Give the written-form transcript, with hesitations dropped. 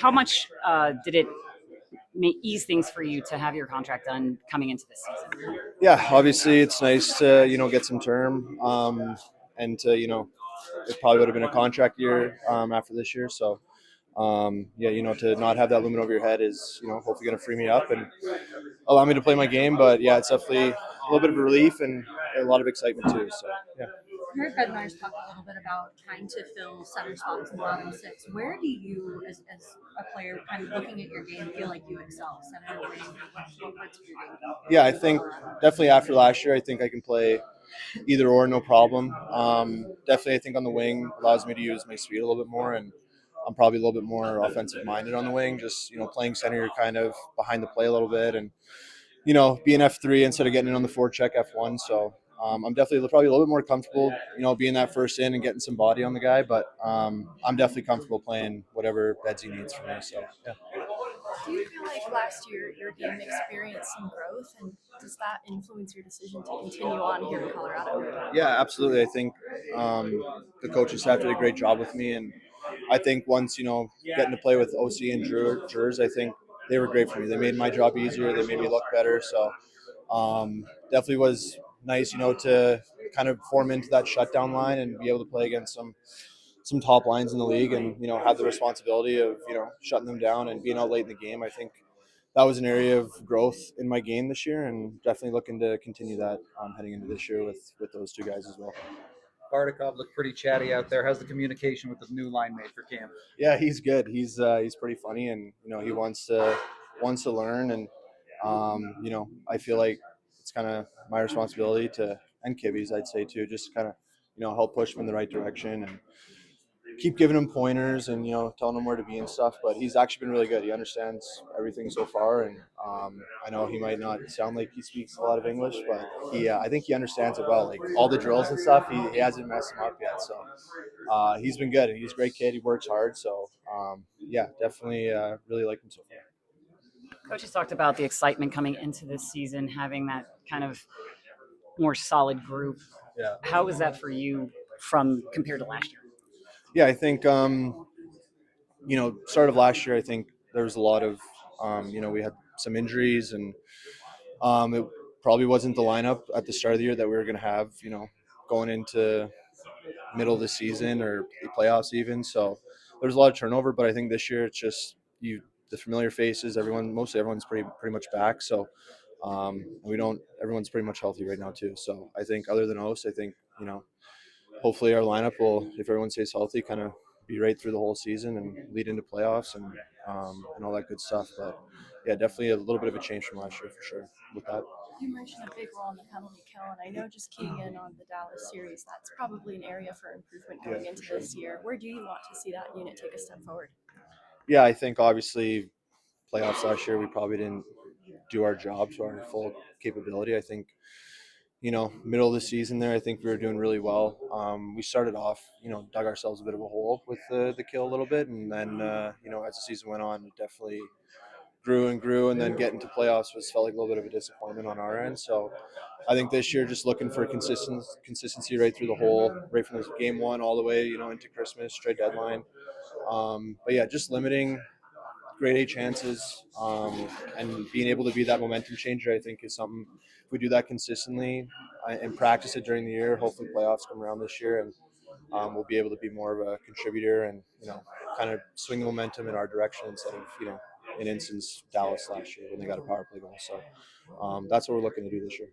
how much did it ease things for you to have your contract done coming into this season? Yeah, obviously it's nice to get some term, and to it probably would have been a contract year after this year. So yeah, to not have that limit over your head is hopefully going to free me up and allow me to play my game. But yeah, it's definitely a little bit of a relief and a lot of excitement too. So yeah. Jared Bednar's talked a little bit about trying to fill center spots in the bottom six. Where do you, as a player, kind of looking at your game, feel like you excel? Center, wing, what parts of your game? Yeah, I think definitely after last year, I think I can play either or, no problem. Definitely, I think on the wing allows me to use my speed a little bit more, and I'm probably a little bit more offensive minded on the wing. Just playing center, you're kind of behind the play a little bit, and being F3 instead of getting in on the forecheck F1. So I'm definitely probably a little bit more comfortable, being that first in and getting some body on the guy. But I'm definitely comfortable playing whatever beds he needs from me. So yeah. Do you feel like last year your game experienced some growth, and does that influence your decision to continue on here in Colorado? Yeah, absolutely. I think the coaching staff did a great job with me, and I think once getting to play with OC and Jers, I think they were great for me. They made my job easier. They made me look better. So definitely was nice, to kind of form into that shutdown line and be able to play against some top lines in the league, and have the responsibility of shutting them down and being out late in the game. I think that was an area of growth in my game this year, and definitely looking to continue that heading into this year with those two guys as well. Bardakov looked pretty chatty out there. How's the communication with the new line mate for camp? Yeah, he's good. He's pretty funny, and he wants to learn, and I feel like it's kind of my responsibility to, and Kibby's, I'd say too, just kind of help push him in the right direction and keep giving him pointers and telling him where to be and stuff. But he's actually been really good. He understands everything so far, and I know he might not sound like he speaks a lot of English, but I think he understands it well. Like all the drills and stuff, he hasn't messed him up yet. So he's been good, and he's a great kid. He works hard. So yeah, definitely really like him so far. Coach has talked about the excitement coming into this season, having that kind of more solid group. Yeah. How is that for you from compared to last year? Yeah, I think start of last year, I think there was a lot of we had some injuries, and it probably wasn't the lineup at the start of the year that we were going to have, going into middle of the season or the playoffs even. So there's a lot of turnover, but I think this year it's just the familiar faces. Mostly everyone's pretty much back. So everyone's pretty much healthy right now too. So I think other than us, I think hopefully our lineup will, if everyone stays healthy, kind of be right through the whole season and lead into playoffs and all that good stuff. But yeah, definitely a little bit of a change from last year for sure with that. You mentioned a big role in the penalty kill, and I know just keying in on the Dallas series, that's probably an area for improvement going into this year. Where do you want to see that unit take a step forward? Yeah, I think obviously playoffs last year we probably didn't do our job to our full capability. I think middle of the season there, I think we were doing really well. We started off, dug ourselves a bit of a hole with the kill a little bit, and then as the season went on, it definitely grew and grew, and then getting to playoffs felt like a little bit of a disappointment on our end. So I think this year, just looking for consistency right through the whole, right from game one all the way, into Christmas, trade deadline. But yeah, just limiting grade A chances, and being able to be that momentum changer, I think is something. If we do that consistently and practice it during the year, hopefully playoffs come around this year, and we'll be able to be more of a contributor and kind of swing the momentum in our direction instead of in instance Dallas last year when they got a power play goal. So that's what we're looking to do this year.